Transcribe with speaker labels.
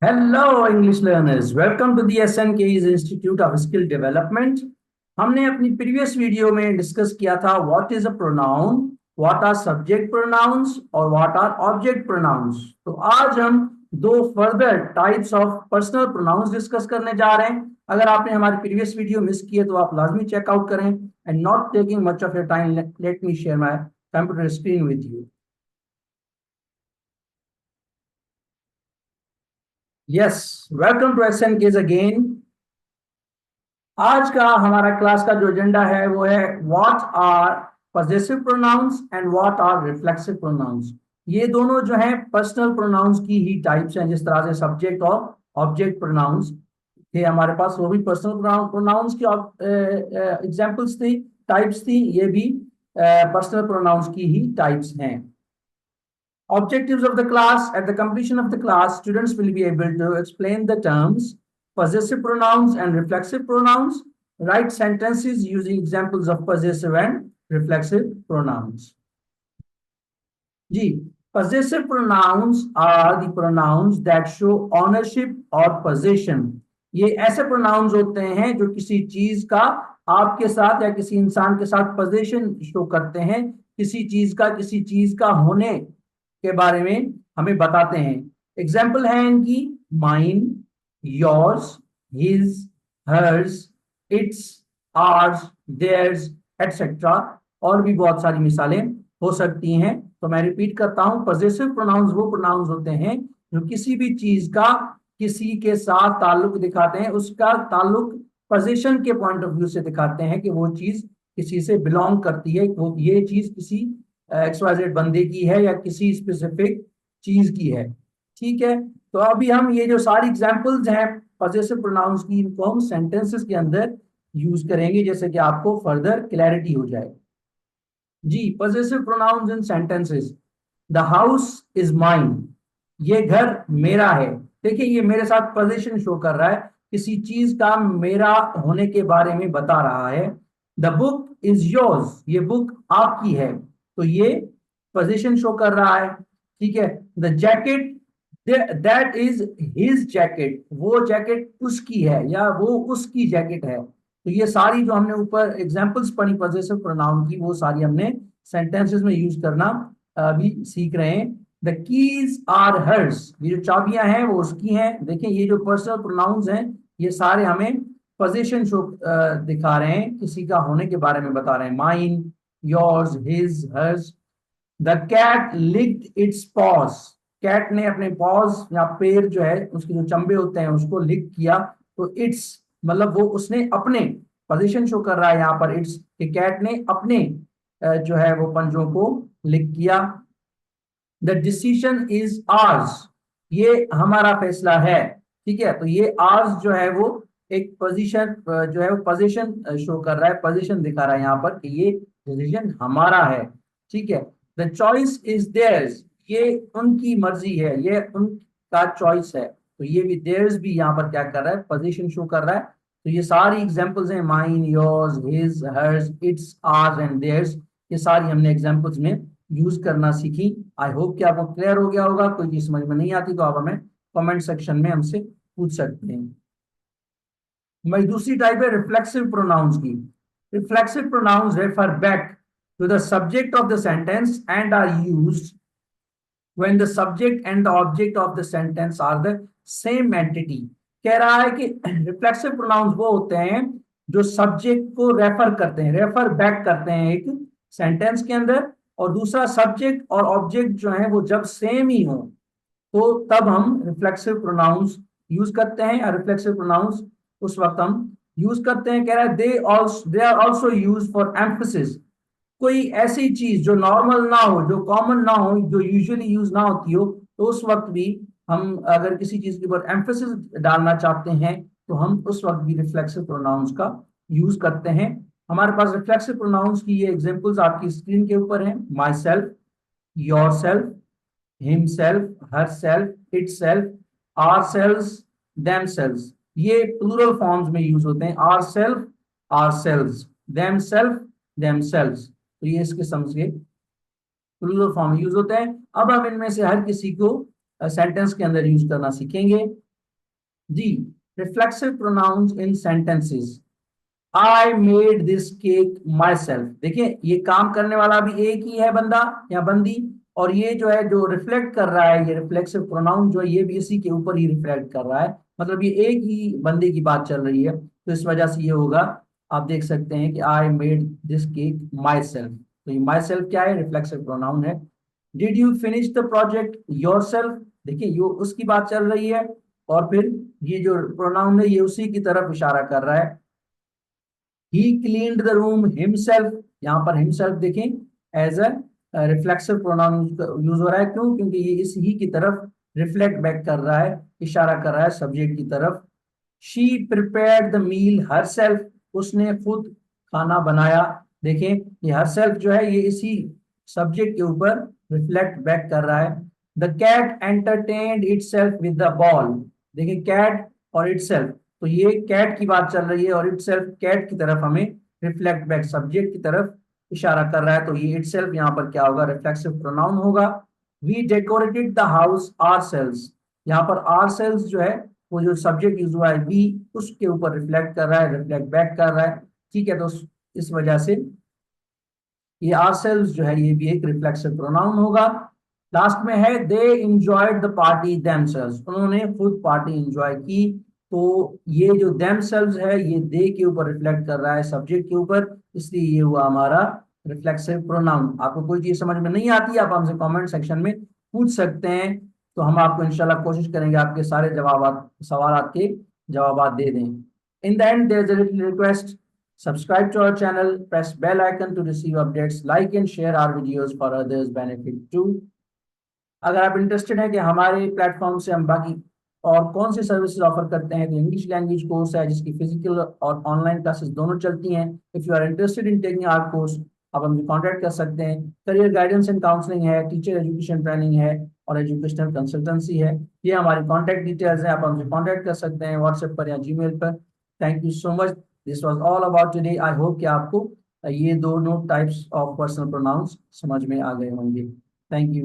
Speaker 1: Hello English learners, welcome to the SNK's institute of skill development. हमने अपनी previous video में discuss किया था what is a pronoun, what are subject pronouns और what are object pronouns. तो आज हम दो further types of personal pronouns discuss करने जा रहे हैं। अगर आपने हमारी प्रीवियस वीडियो मिस की है तो आप लाजमी चेकआउट करें। And not taking much of your time, let me share my computer screen with you. Yes, welcome to SNK's again. आज का हमारा क्लास का जो एजेंडा है वो है what are possessive pronouns and what are reflexive pronouns. ये दोनों जो है पर्सनल प्रोनाउंस की ही टाइप्स हैं। जिस तरह से सब्जेक्ट और ऑब्जेक्ट प्रोनाउंस थे हमारे पास, वो भी पर्सनल प्रोनाउंस की एग्जांपल्स थी, टाइप्स थी। ये भी पर्सनल प्रोनाउंस की ही टाइप्स हैं। Objectives of the class: at the completion of the class, students will be able to explain the terms possessive pronouns and reflexive pronouns, write sentences using examples of possessive and reflexive pronouns. जी, possessive pronouns are the pronouns that show ownership or possession. ये ऐसे pronouns होते हैं जो किसी चीज का आपके साथ या किसी इंसान के साथ possession शो करते हैं, किसी चीज का होने के बारे में हमें बताते हैं। एग्जाम्पल है इनकी mine, yours, his, hers, its, ours, theirs, etcetera. और भी बहुत सारी मिसालें हो सकती हैं। तो मैं रिपीट करता हूं, पॉजेसिव प्रोनाउंस वो प्रोनाउंस होते हैं जो किसी भी चीज का किसी के साथ ताल्लुक दिखाते हैं, उसका ताल्लुक पोजीशन के पॉइंट ऑफ व्यू से दिखाते हैं कि वो चीज किसी से बिलोंग करती है, वो ये चीज किसी XYZ बंदे की है या किसी स्पेसिफिक चीज की है। ठीक है, तो अभी हम ये जो सारी एग्जांपल्स हैं पॉजेसिव प्रोनाउंस की, इनको हम सेंटेंसेस के अंदर यूज करेंगे, जैसे कि आपको फर्दर क्लैरिटी हो जाए। जी, possessive pronouns in sentences. The house is mine, ये घर मेरा है। देखिए, ये मेरे साथ पोजीशन शो कर रहा है, किसी चीज का मेरा होने के बारे में बता रहा है। द बुक इज योर्स, ये बुक आपकी है, तो ये पोजीशन शो कर रहा है। ठीक है। The jacket, that is his jacket, वो जैकेट उसकी है या वो उसकी जैकेट है। तो ये सारी जो हमने ऊपर एग्जांपल्स पढ़ी पॉजेसिव प्रोनाउन की, वो सारी हमने सेंटेंसेस में यूज करना अभी सीख रहे हैं। द कीज आर हर्स, ये जो चाबियां हैं वो उसकी हैं। देखिए, ये जो पर्सनल प्रोनाउंस हैं ये सारे हमें पोजीशन शो दिखा रहे हैं, किसी का होने के बारे में बता रहे हैं। Mine, yours, his, hers. The cat licked its paws, cat ने अपने पॉज या पैर जो है उसके जो चंबे होते हैं उसको लिक किया। तो इट्स मतलब वो उसने अपने, पोजीशन शो कर रहा है यहाँ पर इट्स, कि कैट ने अपने जो है वो पंजों को लिक किया। द डिसीजन इज आर्स, ये हमारा फैसला है। ठीक है, तो ये आर्स जो है वो एक पोजीशन जो है वो पोजीशन शो कर रहा है, पोजीशन दिखा रहा है यहाँ पर कि ये डिसीजन हमारा है। ठीक है। द चॉइस इज देयर्स, ये उनकी मर्जी है, ये उनका चॉइस है। तो ये भी देयर्स भी यहाँ पर क्या कर रहा है, पोजीशन शो कर रहा है। तो ये सारी एग्जांपल्स हैं, mine, yours, his, hers, its, ours and theirs. ये सारी हमने एग्जांपल्स में यूज करना सीखी। आई होप कि आपको क्लियर हो गया होगा। कोई चीज समझ में नहीं आती तो आप हमें कमेंट सेक्शन में हमसे पूछ सकते हैं। भाई, दूसरी टाइप है रिफ्लेक्सिव प्रोनाउंस की। Reflexive pronouns refer back to the subject of the sentence and are used when the subject and the object of the sentence are the same entity। कह रहा है कि रिफ्लेक्सिव प्रोनाउंस वो होते हैं जो सब्जेक्ट को रेफर करते हैं, रेफर बैक करते हैं एक सेंटेंस के अंदर, और दूसरा सब्जेक्ट और ऑब्जेक्ट जो है वो जब सेम ही हो तो तब हम रिफ्लेक्सिव प्रोनाउंस यूज करते हैं। या रिफ्लेक्सिव प्रोनाउंस उस वक्त हम यूज करते हैं। कह रहा है they are also use for emphasis, कोई ऐसी चीज जो नॉर्मल ना हो, जो कॉमन ना हो, जो यूजुअली यूज ना होती हो, तो उस वक्त भी हम अगर किसी चीज के ऊपर एम्फेसिस डालना चाहते हैं तो हम उस वक्त भी रिफ्लेक्सिव प्रोनाउंस का यूज करते हैं। हमारे पास रिफ्लेक्सिव प्रोनाउंस की ये एग्जांपल्स आपकी स्क्रीन के ऊपर हैं। Myself, yourself, himself, herself, itself, ourselves, themselves. ये प्लूरल फॉर्म्स में यूज होते हैं। Ourself, ourselves, themself, themselves. तो ये इसके सम्स के प्लूरल फॉर्म यूज होते हैं। अब हम इनमें से हर किसी को सेंटेंस के अंदर यूज करना सीखेंगे। जी, reflexive pronouns in sentences. I made this cake myself. देखिए ये काम करने वाला भी एक ही है बंदा या बंदी, और ये जो है जो रिफ्लेक्ट कर रहा है, ये रिफ्लेक्सिव प्रोनाउन जो है ये भी इसी के ऊपर ही रिफ्लेक्ट कर रहा है, मतलब ये एक ही बंदे की बात चल रही है, तो इस वजह से ये होगा। आप देख सकते हैं कि आई made this cake my self, तो ये माई सेल्फ क्या है, रिफ्लेक्सिव प्रोनाउन है। Did you finish the project your self. देखिए ये उसकी बात चल रही है, और फिर ये जो प्रोनाउन है ये उसी की तरफ इशारा कर रहा है। He cleaned the room himself. यहाँ पर हिमसेल्फ देखें as a reflexive pronoun use हो रहा है, क्यों, क्योंकि ये इस ही की तरफ रिफ्लेक्ट बैक कर रहा है, इशारा कर रहा है सब्जेक्ट की तरफ। She prepared the meal herself. उसने खुद खाना बनाया। देखें ये हर सेल्फ जो है ये इसी सब्जेक्ट के ऊपर रिफ्लेक्ट बैक कर रहा है। The cat entertained itself with the ball. देखिए कैट और इट सेल्फ, तो ये कैट की बात चल रही है और इट सेल्फ कैट की तरफ हमें रिफ्लेक्ट बैक सब्जेक्ट की तरफ इशारा कर रहा है, तो ये इट सेल्फ यहाँ पर क्या होगा, रिफ्लेक्सिव प्रोनाउन होगा। We decorated the house ourselves. यहाँ पर आर सेल्स जो है वो जो सब्जेक्ट यूज हुआ है वी, उसके ऊपर रिफ्लेक्ट कर रहा है, रिफ्लेक्ट बैक कर रहा है। ठीक है, तो इस वजह से ये ourselves जो है ये भी एक रिफ्लेक्सिव प्रोनाउन होगा। लास्ट में है दे enjoyed द पार्टी themselves। उन्होंने खुद पार्टी एंजॉय की, तो ये जो themselves है ये दे के ऊपर रिफ्लेक्ट कर रहा है सब्जेक्ट के ऊपर, इसलिए ये हुआ हमारा रिफ्लेक्सिव प्रोनाउन। आपको कोई चीज समझ में नहीं आती आप हमसे कमेंट सेक्शन में पूछ सकते हैं, तो हम आपको इंशाल्लाह कोशिश करेंगे आपके सारे जवाब सवाल के जवाब दे दें। In the end there is a little request, subscribe to our channel, press bell icon to receive updates, like and share our videos for others benefit too। अगर आप इंटरेस्टेड हैं कि हमारे प्लेटफॉर्म से हम बाकी और कौन सी सर्विसेज ऑफर करते हैं, तो इंग्लिश लैंग्वेज कोर्स है जिसकी फिजिकल और ऑनलाइन क्लासेस दोनों चलती हैं। If you are interested in taking our course, आप हमसे कांटेक्ट कर सकते हैं। करियर गाइडेंस एंड काउंसलिंग है, टीचर एजुकेशन ट्रेनिंग है, और एजुकेशनल कंसल्टेंसी है। ये हमारी कॉन्टैक्ट डिटेल्स हैं, आप हमसे कॉन्टैक्ट कर सकते हैं व्हाट्सएप पर या जीमेल पर। Thank you so much, this was all about today. I hope कि आपको ये दोनों टाइप्स ऑफ पर्सनल प्रोनाउंस समझ में आ गए होंगे। Thank you.